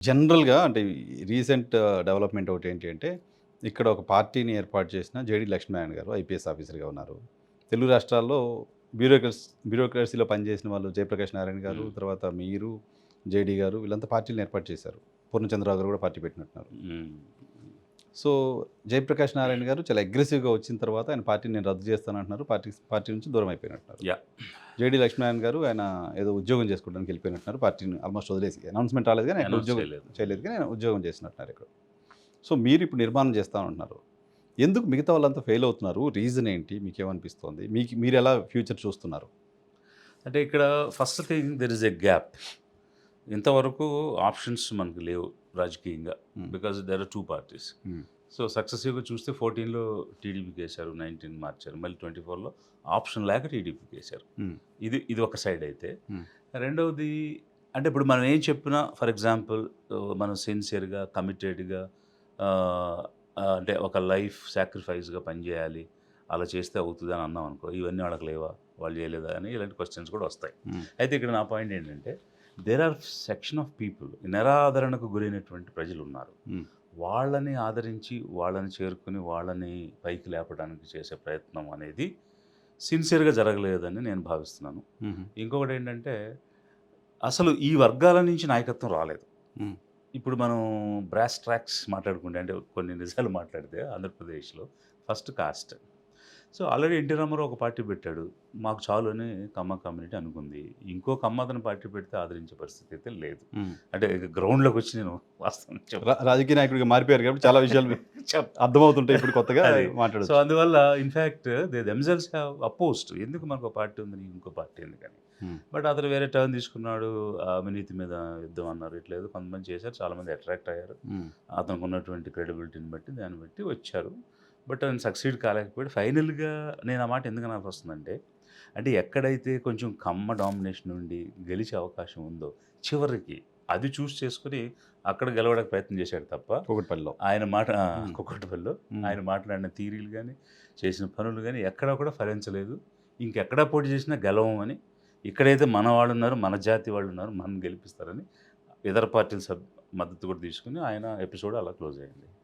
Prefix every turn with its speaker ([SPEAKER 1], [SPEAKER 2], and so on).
[SPEAKER 1] జనరల్‌గా అంటే recent development ఒకటేంటి అంటే, ఇక్కడ ఒక పార్టీని ఏర్పాటు చేసిన జేడీ లక్ష్మీనారాయణ గారు ఐపీఎస్ ఆఫీసర్‌గా ఉన్నారు. తెలుగు రాష్ట్రాల్లో బ్యూరోక్రస్ బ్యూరోక్రసీలో పనిచేసిన వాళ్ళు జయప్రకాష్ నారాయణ గారు,
[SPEAKER 2] హ్మ్.
[SPEAKER 1] తర్వాత మీరు, జేడీ గారు వీళ్ళంతా పార్టీలను ఏర్పాటు చేశారు. పూర్ణచంద్రరావు గారు కూడా పార్టీ పెట్టినట్టున్నారు.
[SPEAKER 2] హ్మ్.
[SPEAKER 1] సో, జయప్రకాష్ నారాయణ గారు చాలా అగ్రెసివ్‌గా వచ్చిన తర్వాత ఆయన పార్టీని నేను రద్దు చేస్తానంటున్నారు. పార్టీ నుంచి దూరం అయిపోయినట్టున్నారు.
[SPEAKER 2] యాహ్!
[SPEAKER 1] జేడీ లక్ష్మీనారాయణ గారు ఆయన ఏదో ఉద్యోగం చేసుకోవడానికి వెళ్ళిపోయినట్టున్నారు. పార్టీని ఆల్మోస్ట్ వదిలేసి అనౌన్స్‌మెంట్ రాలేదు గానీ ఆయన
[SPEAKER 2] అనౌన్స్
[SPEAKER 1] ఉద్యోగం
[SPEAKER 2] చేయలేదు.
[SPEAKER 1] చేయలేదు గానీ ఆయన ఉద్యోగం చేసినట్టున్నారు ఇక్కడ. సో, మీరిప్పుడు నిర్మాణం చేస్తామంటున్నారు. ఎందుకు మిగతా వాళ్ళంతా ఫెయిల్ అవుతున్నారు? రీజన్ ఏంటి? మీకేమనిపిస్తోంది? మీరెలా ఫ్యూచర్ చూస్తున్నారు?
[SPEAKER 2] అంటే ఇక్కడ first thing there is a gap. ఇంతవరకు ఆప్షన్స్ మనకు లేవు రాజకీయంగా.
[SPEAKER 1] Hmm.
[SPEAKER 2] Because there are 2 parties.
[SPEAKER 1] Hmm.
[SPEAKER 2] So, సక్సెసివ్‌గా చూస్తే 14లో టీడీపీకేశారు, 19 మార్చారు. మళ్ళీ 24లో ఆప్షన్ లేక టీడీపీకేశారు.
[SPEAKER 1] హ్మ్.
[SPEAKER 2] ఇది ఒక సైడ్ అయితే.
[SPEAKER 1] హ్మ్.
[SPEAKER 2] రెండవది అంటే ఇప్పుడు మనం ఏం చెప్పినా ఫర్ ఎగ్జాంపుల్ మనం సిన్సియర్‌గా, కమిటెడ్‌గా ఆహ్, అంటే ఒక లైఫ్ సాక్రిఫైస్‌గా పనిచేయాలి. అలా చేస్తే అవుతదని అన్నామనుకో, ఇవన్నీ వాళ్ళకి లేవా? వాళ్ళు చేయలేదా? అని ఇలాంటి క్వెషన్స్ కూడా వస్తాయి.
[SPEAKER 1] హ్మ్.
[SPEAKER 2] అయితే ఇక్కడ నా పాయింట్ ఏంటంటే, there are section of people నిరాదరణకు గురైనటువంటి ప్రజలున్నారు.
[SPEAKER 1] హ్మ్.
[SPEAKER 2] వాళ్ళని ఆదరించి, వాళ్ళని చేరుకొని, వాళ్ళని పైకి లేపడానికి చేసే ప్రయత్నం అనేది సిన్సియర్‌గా జరగలేదని నేను భావిస్తున్నాను.
[SPEAKER 1] హుహు.
[SPEAKER 2] ఇంకొకటేంటంటే, అసలు ఈ వర్గాల నుంచి నాయకత్వం రాలేదు.
[SPEAKER 1] హ్మ్.
[SPEAKER 2] ఇప్పుడు మనం బ్రాస్ ట్రాక్స్ మాట్లాడుకుంటే అంటే కొన్ని నిజాలు మాట్లాడితే ఆంధ్రప్రదేశ్‌లో first caste. So, already NT Rama Rao ఒక పార్టీ పెట్టాడు. మాకు చాలు అని కమ్మ కమ్యూనిటీ అనుకుంది. ఇంకో కమ్మ అతను పార్టీ పెడితే ఆదరించే పరిస్థితి అయితే లేదు.
[SPEAKER 1] హ్మ్.
[SPEAKER 2] అంటే గ్రౌండ్‌లోకొచ్చి నేను వాస్తవం
[SPEAKER 1] రాజకీయ నాయకుడిగా మారిపోయారు కాబట్టి చాలా విషయాలు
[SPEAKER 2] చెప్
[SPEAKER 1] అర్థమవుతుంటాయి ఇప్పుడు కొత్తగా
[SPEAKER 2] అది. సో,
[SPEAKER 1] మాట్లాడొచ్చు.
[SPEAKER 2] అందువల్ల in fact they themselves have opposed. ఎందుకు మనకో పార్టీ ఉంది, నీకు ఇంకో పార్టీ ఎందుకని.
[SPEAKER 1] హ్మ్.
[SPEAKER 2] బట్ అతను వేరే టర్న్ తీసుకున్నాడు. అవినీతి మీద యుద్ధం అన్నారు. ఇట్లా ఏదో కొంతమంది చేశారు. చాలామంది అట్రాక్ట్ అయ్యారు.
[SPEAKER 1] హ్మ్.
[SPEAKER 2] అతనికి ఉన్నటువంటి క్రెడిబిలిటీని బట్టి దాన్ని బట్టి వచ్చారు. బట్ ఆయన సక్సీడ్ కాలేకపోయాడు. ఫైనల్‌గా నేను ఆ మాట ఎందుకు అనాల్సొస్తుందంటే, అంటే ఎక్కడైతే కొంచెం కమ్మ డామినేషన్ ఉండి గెలిచే అవకాశం ఉందో, చివరికి అది చేసుకొని అక్కడ గెలవడానికి ప్రయత్నం చేశాడు తప్ప,
[SPEAKER 1] కూకట్పల్లిలో.
[SPEAKER 2] ఆయన మాట
[SPEAKER 1] హ్మ్.
[SPEAKER 2] కుక్కటిపల్లిలో
[SPEAKER 1] హ్మ్.
[SPEAKER 2] ఆయన మాట్లాడిన థియరీలు గాని, చేసిన పనులు గాని ఎక్కడా కూడా ఫలించలేదు. ఇంకెక్కడా పోటీ చేసినా గెలవమని, ఇక్కడైతే మన వాళ్ళున్నారు, మన జాతి వాళ్ళున్నారు, మనల్ని గెలిపిస్తారని ఇతర పార్టీల మద్దతు కూడా తీసుకొని ఆయన ఎపిసోడ్ అలా క్లోజ్ అయింది.